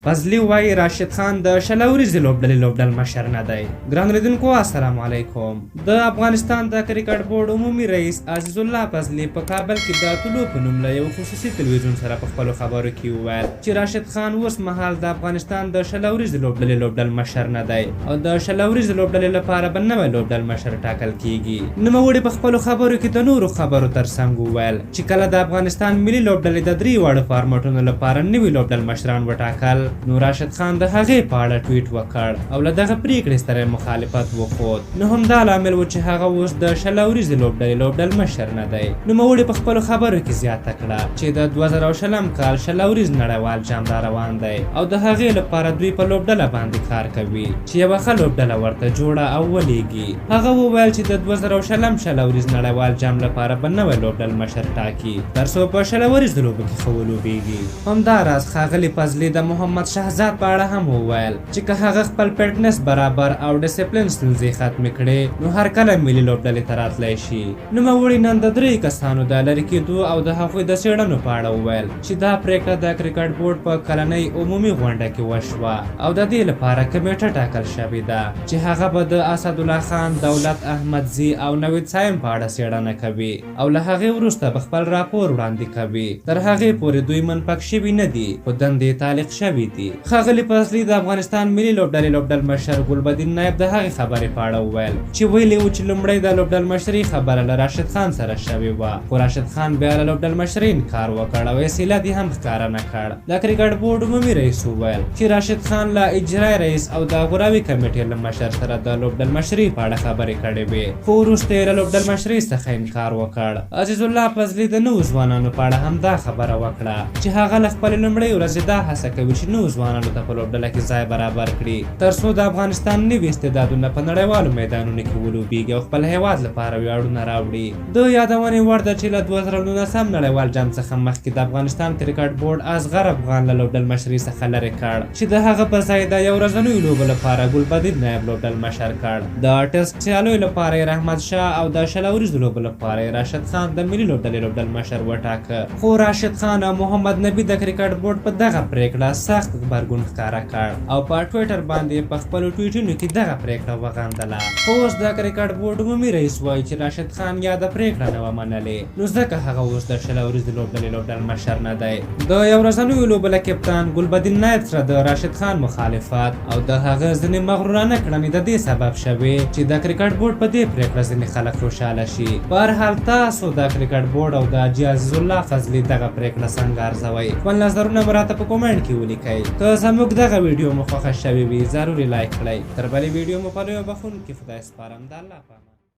فضلي وایي راشد خان د شلوريزې لوبډلې لوبډل مشر نه دی. ګران لیدونکو السلام علیکم. د افغانستان د کرکټ بورډ عمومي رئیس عزیز الله فضلي په کابل کې د طلوع په نوم له یو خصوصي تلویزیون سره په خپلو خبرو کې وویل چې راشد خان اوس مهال د افغانستان د شلوريزې لوبډلې لوبډل مشر نه دی او د شلوريزې لوبډلې لپاره به نوی لوبډل مشر ټاکل کیږي. نوموړي په خپلو خبرو کې د نورو خبرو ترڅنګ وویل چې کله د افغانستان ملي لوبډلې د 3 واړو فارمټونو لپاره نوي لوبډل مشران وټاکل نو راشد خان د هغې په اړه ټویټ وکړ او له دغه پریکړې سره مخالفت وښود. نو همدا لامل و چې هغه اوس د شلوريزې لوبډل مشر نه دی. نوموړي په خپلو خبرو کې زیاته کړه چې د 2020 کال شلوريز نړیوال جام را روان دی او د هغې لپاره دوی په لوبډله باندې کار کوي چې یوه ښه لوبډله ورته جوړه او ولیږي. هغه وویل چې د 2020 شلوريز نړیوال جام لپاره به نوی لوبډل مشر ټاکي تر څو په شلوريز لوبو کې ښه ولوبیږي. همداراز ښاغلي فضلي د محمد شهزاد په اړه هم وویل چې که هغه خپل فټنس برابر او ډسپلین ستونزې ختمې کړي نو هر کله ملي لوبډلې ته راتلی شي. نوموړي نن د 3 کسانو د لرې کېدو او د هغوی د څېړنو په اړه وویل چې دا پرېکړه د کرکټ بورډ په کلنۍ عمومي غونډه کې وشوه او د دې لپاره کمیټه ټاکل شوې ده چې هغه به د اسدالله خان، دولت احمدزي او نوید صایم په اړه څېړنه کوي او له هغې وروسته به خپل راپور وړاندې کوي. تر هغې پورې دوی منفک شوي نه دي خو دندې تعلیق شوي دي. ښاغلي فضلي د افغانستان ملي لوبډل مشر ګلبدین نایب د هغې خبرې په اړه وویل چې ویلي و چې لومړی د لوبډل مشري خبره له راشد خان سره شوې وه خو راشد خان بیا له لوبډل مشرۍ انکار وکړ او حیثیت یې هم ښکاره نه کړ. د کرکټ بورډ عمومي رئیس وویل چې راشد خان له اجرایي رئیس او د غوراوي کمیټې له مشر سره د لوبډل مشرۍ په اړه خبرې کړې وې خو وروسته یې له لوبډل مشرۍ څخه انکار وکړ. عزیز الله فضلي د نوو ځوانانو په اړه هم دا خبره وکړه چې هغه له خپلې لومړۍ ورځې دا هڅه کوي چې نوو ځوانانو ته په لوبډله کې ځای برابر کړي تر څو د افغانستان نوي استعدادونه په نړیوالو میدانونو کې ولوبیږي او خپل هیواد لپاره ویاړونه راوړي. د یادونې وړ ده چې له 2019 نړیوال جام څخه مخکې د افغانستان کرکټ بورډ اصغر افغان له لوبډل مشرۍ څخه لرې کړ چې د هغه په ځای د یو ورځنیو لوبو لپاره ګلبدین نایب لوبډل مشر کړ. د ټسټ سیالیو لپاره یې رحمت شاه او د شلوريزو لوبو لپاره یې راشد خان د ملي لوبډلې لوبډل مشر وټاکه خو راشد خان او محمد نبي د کرکټ بورډ په دغه پرېکړه سخت غبرګون ښکاره کړ او په ټویټر باندې په خپلو ټویټونو کې دغه پرېکړه وغندله. خو اوس د کرکټ بورډ عمومي رئیس وایي چې راشد خان یا د پرېکړه نه وه منلې نو ځکه هغه اوس د شلوريزې لوبډلې لوبډل مشر نه دی. د یو ورځنیو لوبو له کپتان ګلبدین نایب سره د راشد خان مخالفت او د هغه ځینې مغرورانه کړنې د دې سبب شوې چې د کرکټ بورډ په دې پرېکړه ځینې خلک خوشحاله شي. په هر حال تاسو د کرکټ بورډ او د حاجي عزیز الله فضلي دغه پرېکړه څنګه ارزوئ؟ خپل نظرونه به راته په کومنټ کې ولیکئ. که زموږ دغه ویډیو مو خوښه شوې وي ضروري لایک کړئ. تر بلې ویډیو مو په لویو بخښونکي خدای سپارم. د الله په امان.